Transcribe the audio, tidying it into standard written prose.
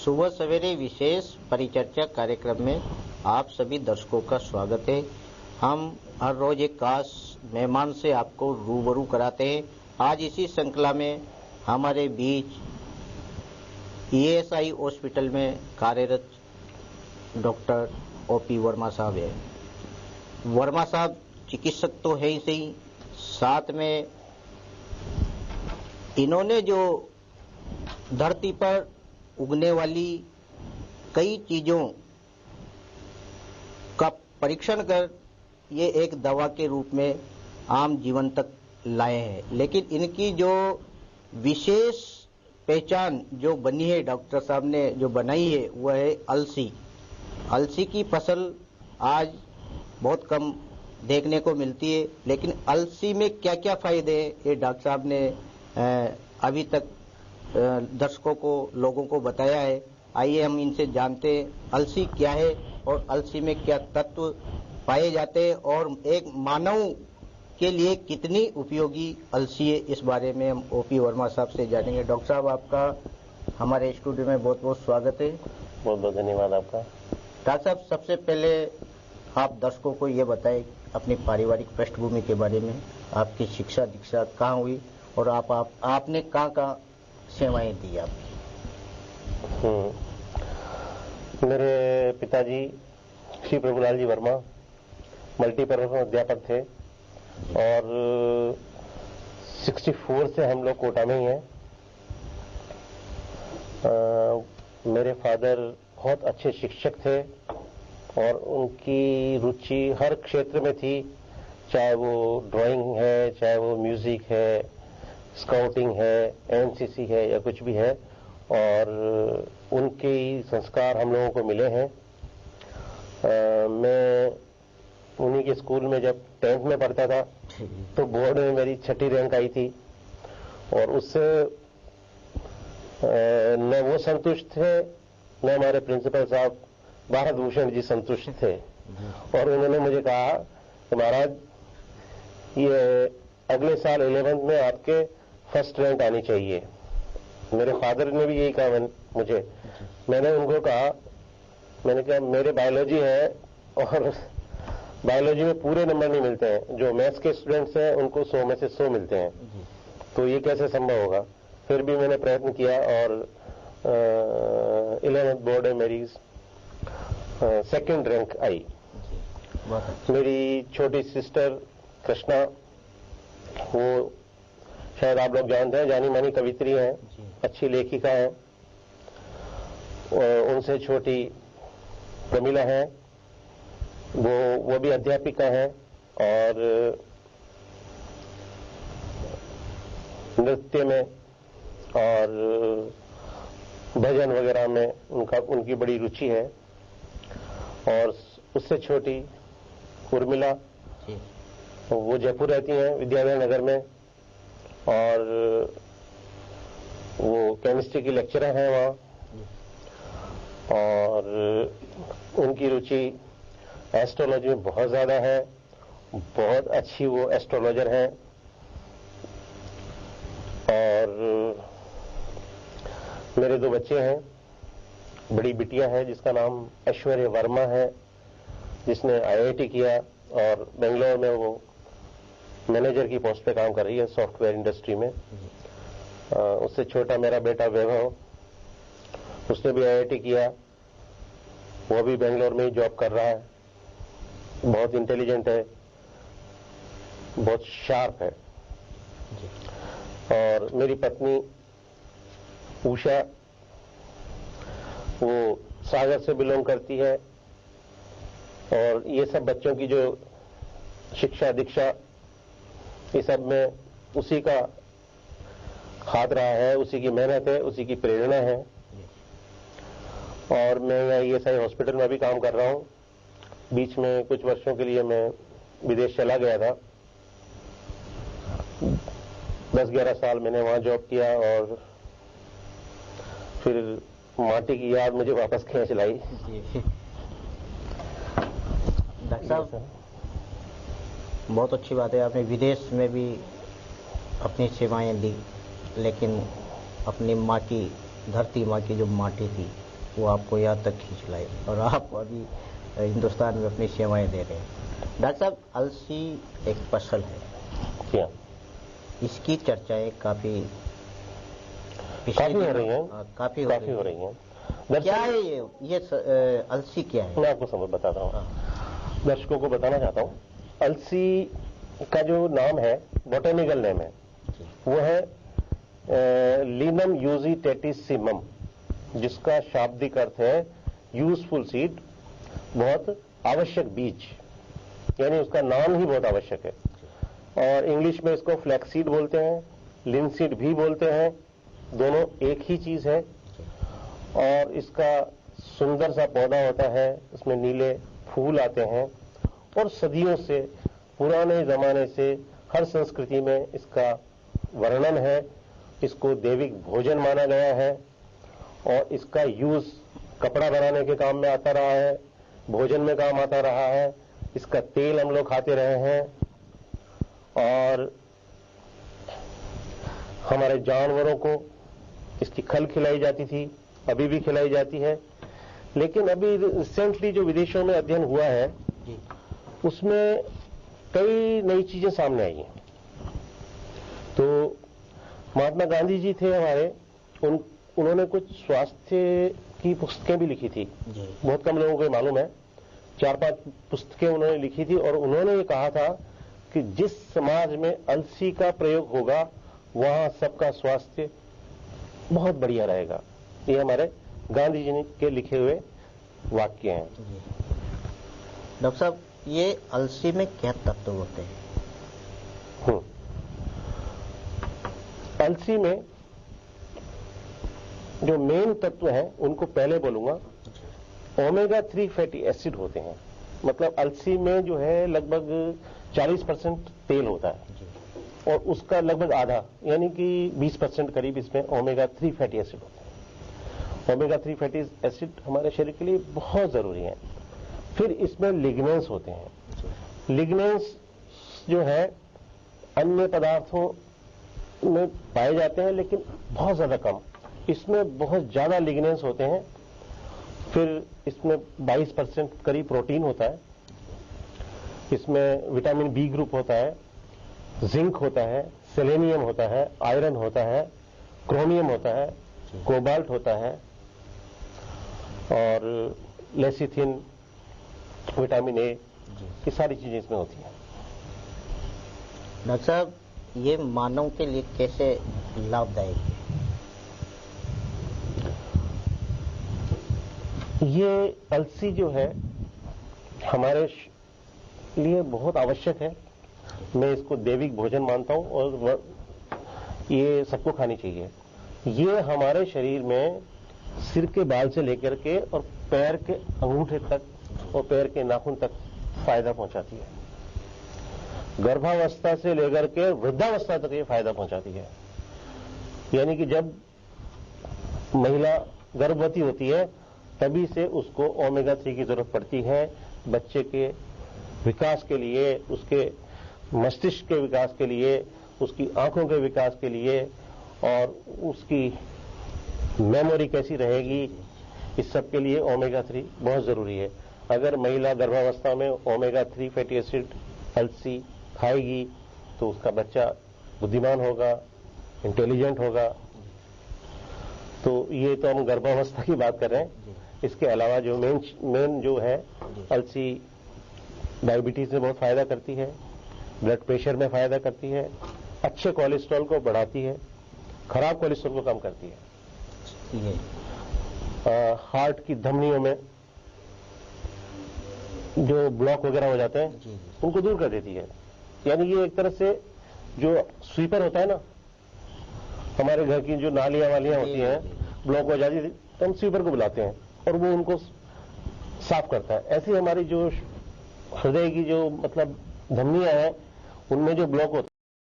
सुबह सवेरे विशेष परिचर्चा कार्यक्रम में आप सभी दर्शकों का स्वागत है। हम हर रोज एक खास मेहमान से आपको रूबरू कराते हैं। आज इसी श्रृंखला में हमारे बीच ईएसआई हॉस्पिटल में कार्यरत डॉक्टर ओपी वर्मा साहब है। वर्मा साहब चिकित्सक तो है ही सही, साथ में इन्होंने जो धरती पर उगने वाली कई चीजों का परीक्षण कर ये एक दवा के रूप में आम जीवन तक लाए हैं। लेकिन इनकी जो विशेष पहचान जो बनी है, डॉक्टर साहब ने जो बनाई है, वह है अलसी। अलसी की फसल आज बहुत कम देखने को मिलती है, लेकिन अलसी में क्या क्या फायदे हैं ये डॉक्टर साहब ने अभी तक दर्शकों को, लोगों को बताया है। आइए हम इनसे जानते हैं अलसी क्या है और अलसी में क्या तत्व पाए जाते हैं और एक मानव के लिए कितनी उपयोगी अलसी है, इस बारे में हम ओपी वर्मा साहब से जानेंगे। डॉक्टर साहब, आपका हमारे स्टूडियो में बहुत बहुत स्वागत है। बहुत बहुत धन्यवाद आपका। डॉक्टर साहब, सबसे पहले आप दर्शकों को ये बताएं अपनी पारिवारिक पृष्ठभूमि के बारे में। आपकी शिक्षा दीक्षा कहाँ हुई और आपने कहाँ सेवाएं दी आपकी? मेरे पिताजी श्री प्रभुलाल जी वर्मा मल्टीपर्पज अध्यापक थे और 64 से हम लोग कोटा में ही हैं। मेरे फादर बहुत अच्छे शिक्षक थे और उनकी रुचि हर क्षेत्र में थी, चाहे वो ड्राइंग है, चाहे वो म्यूजिक है, स्काउटिंग है, एनसीसी है या कुछ भी है, और उनके ही संस्कार हम लोगों को मिले हैं। मैं उन्हीं के स्कूल में जब 10th में पढ़ता था तो बोर्ड में मेरी 6ठी रैंक आई थी और उससे न वो संतुष्ट थे न हमारे प्रिंसिपल साहब भारत भूषण जी संतुष्ट थे और उन्होंने मुझे कहा कि महाराज, ये अगले साल 11th में आपके फर्स्ट रैंक आनी चाहिए। मेरे फादर ने भी यही कहा मुझे। मैंने उनको कहा, मैंने कहा मेरे बायोलॉजी है और बायोलॉजी में पूरे नंबर नहीं मिलते हैं, जो मैथ्स के स्टूडेंट्स हैं उनको 100 में से 100 मिलते हैं, तो ये कैसे संभव होगा। फिर भी मैंने प्रयत्न किया और 11th बोर्ड में मेरी 2nd रैंक आई। मेरी छोटी सिस्टर कृष्णा, वो शायद आप लोग जानते हैं, जानी मानी कवित्री हैं, अच्छी लेखिका हैं। उनसे छोटी प्रमिला है, वो भी अध्यापिका है और नृत्य में और भजन वगैरह में उनकी बड़ी रुचि है। और उससे छोटी उर्मिला, वो जयपुर रहती हैं, विद्याधर नगर में, और वो केमिस्ट्री की लेक्चरर हैं वहाँ, और उनकी रुचि एस्ट्रोलॉजी में बहुत ज्यादा है, बहुत अच्छी वो एस्ट्रोलॉजर हैं। और मेरे 2 बच्चे हैं। बड़ी बिटिया है जिसका नाम ऐश्वर्य वर्मा है, जिसने आईआईटी किया और बेंगलोर में वो मैनेजर की पोस्ट पे काम कर रही है सॉफ्टवेयर इंडस्ट्री में। उससे छोटा मेरा बेटा वैभव, उसने भी आईआईटी किया, वो भी बेंगलोर में ही जॉब कर रहा है। बहुत इंटेलिजेंट है, बहुत शार्प है। और मेरी पत्नी उषा, वो सागर से बिलोंग करती है और ये सब बच्चों की जो शिक्षा दीक्षा, ये सब में उसी का हाथ रहा है, उसी की मेहनत है, उसी की प्रेरणा है। और मैं यहाँ ईएसआई हॉस्पिटल में भी काम कर रहा हूँ। बीच में कुछ वर्षों के लिए मैं विदेश चला गया था, 10-11 साल मैंने वहां जॉब किया और फिर माटी की याद मुझे वापस खींच लाई। डॉक्टर साहब, बहुत अच्छी बात है, आपने विदेश में भी अपनी सेवाएं दी, लेकिन अपनी माँ की, धरती माँ की जो माटी थी वो आपको यहाँ तक खींच लाए और आप अभी हिंदुस्तान में अपनी सेवाएं दे रहे हैं। डॉक्टर साहब, अलसी एक फसल है, क्या इसकी चर्चाएं काफी हो रही हैं, काफी हो रही हैं। क्या है ये अलसी क्या है? मैं आपको समझ बताता हूँ, दर्शकों को बताना चाहता हूँ। अलसी का जो नाम है, बोटेनिकल नेम है, वो है लीनम यूजिटेटिसिमम, जिसका शाब्दिक अर्थ है यूजफुल सीड, बहुत आवश्यक बीज, यानी उसका नाम ही बहुत आवश्यक है। और इंग्लिश में इसको फ्लैक्सीड बोलते हैं, लिनसीड भी बोलते हैं, दोनों एक ही चीज है। और इसका सुंदर सा पौधा होता है, इसमें नीले फूल आते हैं और सदियों से, पुराने जमाने से हर संस्कृति में इसका वर्णन है। इसको दैविक भोजन माना गया है और इसका यूज कपड़ा बनाने के काम में आता रहा है, भोजन में काम आता रहा है। इसका तेल हम लोग खाते रहे हैं और हमारे जानवरों को इसकी खल खिलाई जाती थी, अभी भी खिलाई जाती है। लेकिन अभी रिसेंटली जो विदेशों में अध्ययन हुआ है, उसमें कई नई चीजें सामने आई हैं। तो महात्मा गांधी जी थे हमारे, उन्होंने कुछ स्वास्थ्य की पुस्तकें भी लिखी थी, बहुत कम लोगों को मालूम है। 4-5 पुस्तकें उन्होंने लिखी थी और उन्होंने ये कहा था कि जिस समाज में अलसी का प्रयोग होगा वहां सबका स्वास्थ्य बहुत बढ़िया रहेगा। ये हमारे गांधी जी के लिखे हुए वाक्य हैं। डॉक्टर साहब, ये अलसी में क्या तत्व होते हैं? अलसी में जो मेन तत्व हैं उनको पहले बोलूंगा। ओमेगा 3 फैटी एसिड होते हैं, मतलब अलसी में जो है लगभग 40% तेल होता है और उसका लगभग आधा, यानी कि 20% करीब इसमें ओमेगा 3 फैटी एसिड होते हैं। ओमेगा 3 फैटी एसिड हमारे शरीर के लिए बहुत जरूरी है। फिर इसमें लिग्नेंस होते हैं। लिग्नेंस जो है अन्य पदार्थों में पाए जाते हैं लेकिन बहुत ज्यादा कम, इसमें बहुत ज्यादा लिग्नेंस होते हैं। फिर इसमें 22% करीब प्रोटीन होता है, इसमें विटामिन बी ग्रुप होता है, जिंक होता है, सेलेनियम होता है, आयरन होता है, क्रोमियम होता है, कोबाल्ट होता है और लेसिथिन, विटामिन ए, ये सारी चीजें इसमें होती हैं। डॉक्टर साहब, ये मानव के लिए कैसे लाभदायक है? ये अलसी जो है हमारे लिए बहुत आवश्यक है। मैं इसको दैविक भोजन मानता हूं और ये सबको खानी चाहिए। ये हमारे शरीर में सिर के बाल से लेकर के और पैर के अंगूठे तक और पैर के नाखून तक फायदा पहुंचाती है। गर्भावस्था से लेकर के वृद्धावस्था तक ये फायदा पहुंचाती है। यानी कि जब महिला गर्भवती होती है तभी से उसको ओमेगा 3 की जरूरत पड़ती है, बच्चे के विकास के लिए, उसके मस्तिष्क के विकास के लिए, उसकी आंखों के विकास के लिए और उसकी मेमोरी कैसी रहेगी, इस सब के लिए ओमेगा 3 बहुत जरूरी है। अगर महिला गर्भावस्था में ओमेगा 3 फैटी एसिड अलसी खाएगी तो उसका बच्चा बुद्धिमान होगा, इंटेलिजेंट होगा। तो ये तो हम गर्भावस्था की बात कर रहे हैं। इसके अलावा जो मेन जो है, अलसी डायबिटीज में बहुत फायदा करती है, ब्लड प्रेशर में फायदा करती है, अच्छे कोलेस्ट्रॉल को बढ़ाती है, खराब कोलेस्ट्रॉल को कम करती है, हार्ट की धमनियों में जो ब्लॉक वगैरह हो जाते हैं उनको दूर कर देती है। यानी ये एक तरह से जो स्वीपर होता है ना, हमारे घर की जो नालियां वालियां होती हैं, ब्लॉक हो जाती है तो हम स्वीपर को बुलाते हैं और वो उनको साफ करता है। ऐसी हमारी जो हृदय की जो मतलब धमनियां हैं उनमें जो ब्लॉक होता है